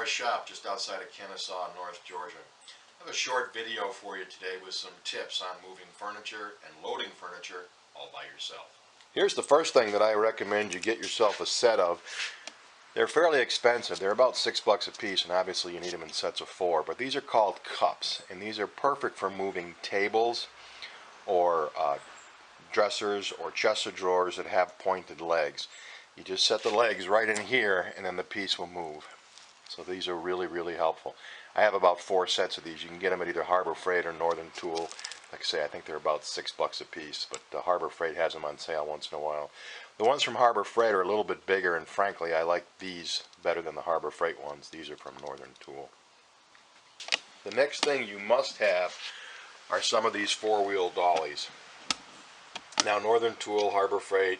shop just outside of Kennesaw, North Georgia. I have a short video for you today with some tips on moving furniture and loading furniture all by yourself. Here's the first thing that I recommend you get yourself a set of. They're fairly expensive. They're about $6 a piece, and obviously you need them in sets of 4. But these are called cups, and these are perfect for moving tables or dressers or chest of drawers that have pointed legs. You just set the legs right in here, and then the piece will move. So these are really, really helpful. I have about 4 sets of these. You can get them at either Harbor Freight or Northern Tool. Like I say, I think they're about $6 a piece, but Harbor Freight has them on sale once in a while. The ones from Harbor Freight are a little bit bigger, and frankly, I like these better than the Harbor Freight ones. These are from Northern Tool. The next thing you must have are some of these 4-wheel dollies. Now, Northern Tool, Harbor Freight,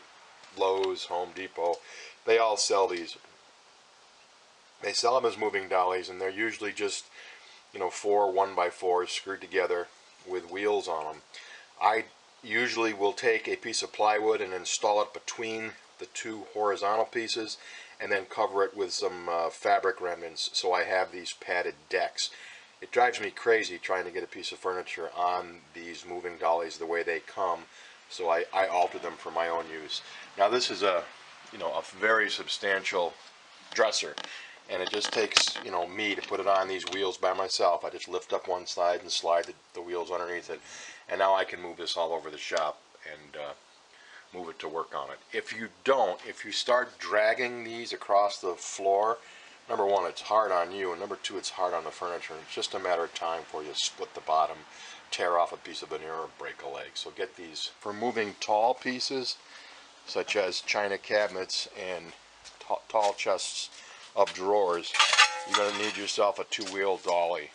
Lowe's, Home Depot, they all sell these. They sell them as moving dollies, and they're usually just, 4 1x4s screwed together with wheels on them. I usually will take a piece of plywood and install it between the 2 horizontal pieces, and then cover it with some fabric remnants, so I have these padded decks. It drives me crazy trying to get a piece of furniture on these moving dollies the way they come, so I alter them for my own use. Now, this is a very substantial dresser, and it just takes me to put it on these wheels by myself. I just lift up one side and slide the wheels underneath it, and now I can move this all over the shop and move it to work on it. If you start dragging these across the floor, number 1, it's hard on you, and number 2, it's hard on the furniture. It's just a matter of time before you split the bottom, tear off a piece of veneer, or break a leg. So get these for moving tall pieces such as china cabinets and tall chests of drawers. You're going to need yourself a 2-wheel dolly.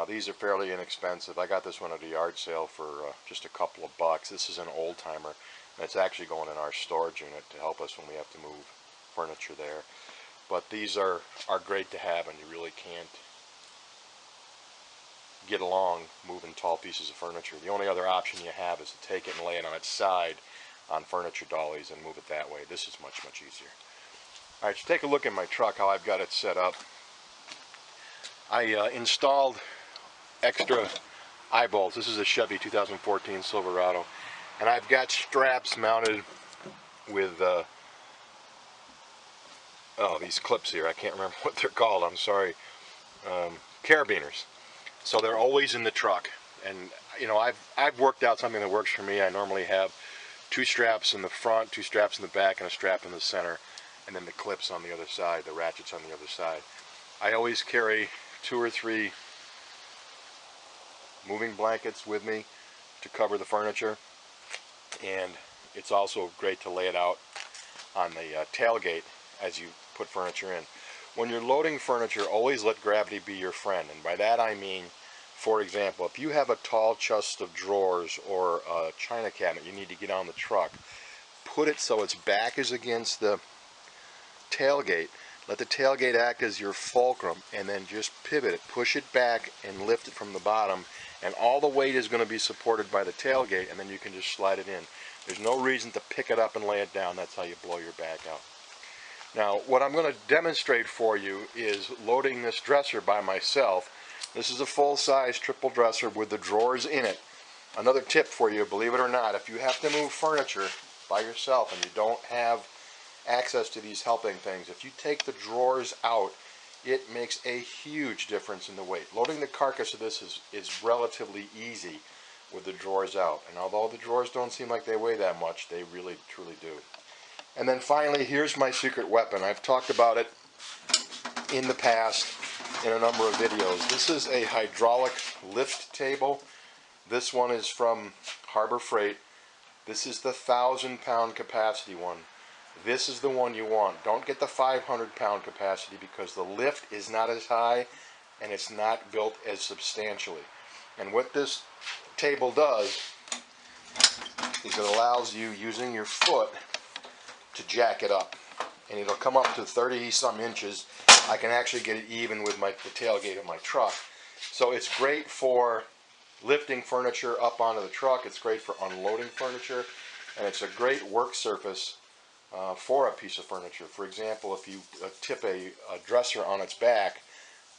These are fairly inexpensive. I got this one at a yard sale for just a couple of bucks. This is an old timer, and it's actually going in our storage unit to help us when we have to move furniture there. But these are great to have, and you really can't get along moving tall pieces of furniture. The only other option you have is to take it and lay it on its side on furniture dollies and move it that way. This is much, much easier. Alright, so take a look at my truck, how I've got it set up. I installed extra eye bolts. This is a Chevy 2014 Silverado, and I've got straps mounted with these clips here. I can't remember what they're called, I'm sorry. Carabiners. So they're always in the truck, and I've worked out something that works for me. I normally have 2 straps in the front, 2 straps in the back, and a strap in the center, and then the clips on the other side, the ratchets on the other side. I always carry 2 or 3 moving blankets with me to cover the furniture, and it's also great to lay it out on the tailgate as you put furniture in. When you're loading furniture, always let gravity be your friend, and by that I mean, for example, if you have a tall chest of drawers or a china cabinet you need to get on the truck, put it so its back is against the tailgate. Let the tailgate act as your fulcrum, and then just pivot it, push it back and lift it from the bottom, and all the weight is going to be supported by the tailgate, and then you can just slide it in. There's no reason to pick it up and lay it down. That's how you blow your back out. Now, what I'm going to demonstrate for you is loading this dresser by myself. This is a full-size triple dresser with the drawers in it. Another tip for you, believe it or not, if you have to move furniture by yourself and you don't have access to these helping things, if you take the drawers out, it makes a huge difference in the weight. Loading the carcass of this is relatively easy with the drawers out, and although the drawers don't seem like they weigh that much, they really truly do. And then finally, here's my secret weapon. I've talked about it in the past in a number of videos. This is a hydraulic lift table. This one is from Harbor Freight. This is the 1,000-pound capacity one. This is the one you want. Don't get the 500-pound capacity because the lift is not as high and it's not built as substantially. And what this table does is it allows you, using your foot, to jack it up. And it'll come up to 30-some inches. I can actually get it even with the tailgate of my truck. So it's great for lifting furniture up onto the truck. It's great for unloading furniture. And it's a great work surface for a piece of furniture. For example, if you tip a dresser on its back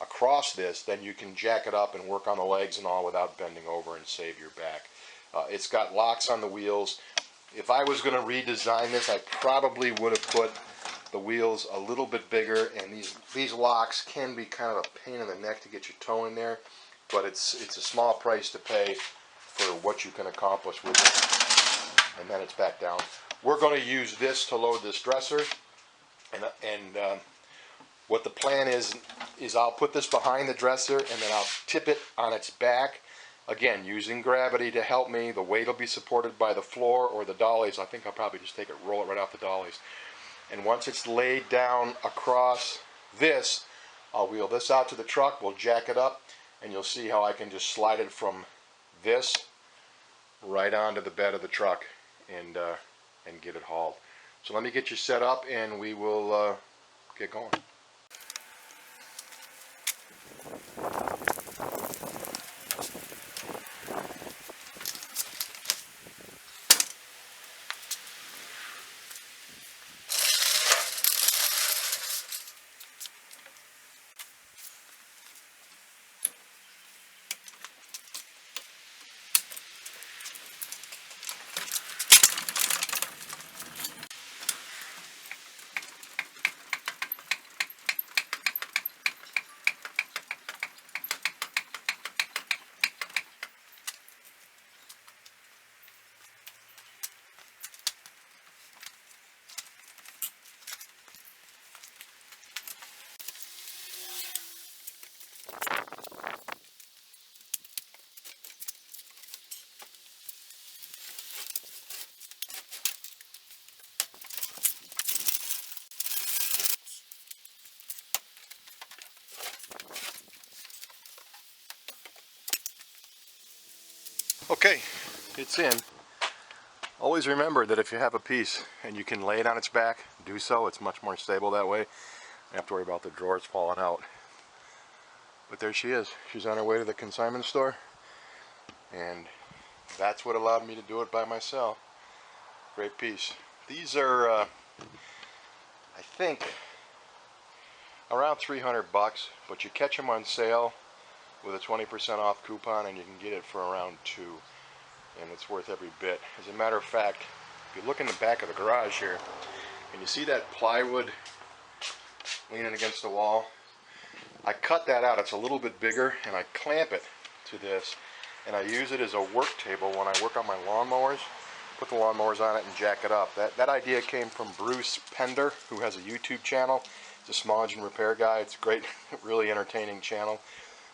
across this, then you can jack it up and work on the legs and all without bending over and save your back. It's got locks on the wheels. If I was going to redesign this, I probably would have put the wheels a little bit bigger, and these locks can be kind of a pain in the neck to get your toe in there, but it's a small price to pay for what you can accomplish with it. And then it's back down. We're going to use this to load this dresser, and what the plan is I'll put this behind the dresser and then I'll tip it on its back. Again, using gravity to help me. The weight will be supported by the floor or the dollies. I think I'll probably just take it, roll it right off the dollies. And once it's laid down across this, I'll wheel this out to the truck, we'll jack it up, and you'll see how I can just slide it from this right onto the bed of the truck and get it hauled. So let me get you set up and we will get going. Okay, it's in. Always remember that if you have a piece and you can lay it on its back, do so. It's much more stable that way. You don't have to worry about the drawers falling out. But there she is. She's on her way to the consignment store. And that's what allowed me to do it by myself. Great piece. These are, I think, around 300 bucks, but you catch them on sale with a 20% off coupon and you can get it for around $2, and it's worth every bit. As a matter of fact, if you look in the back of the garage here and you see that plywood leaning against the wall, I cut that out. It's a little bit bigger, and I clamp it to this, and I use it as a work table when I work on my lawnmowers. Put the lawnmowers on it and jack it up. That idea came from Bruce Pender, who has a YouTube channel. He's a small engine repair guy. It's a great, really entertaining channel.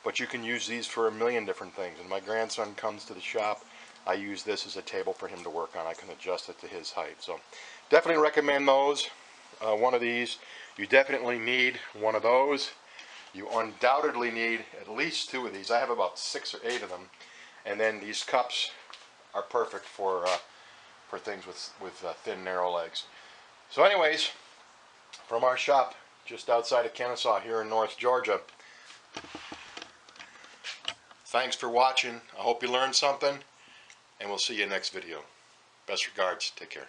But you can use these for a million different things. When my grandson comes to the shop, I use this as a table for him to work on. I can adjust it to his height. So definitely recommend those. One of these. You definitely need one of those. You undoubtedly need at least 2 of these. I have about 6 or 8 of them. And then these cups are perfect for things with thin, narrow legs. So anyways, from our shop just outside of Kennesaw here in North Georgia, thanks for watching. I hope you learned something, and we'll see you next video. Best regards. Take care.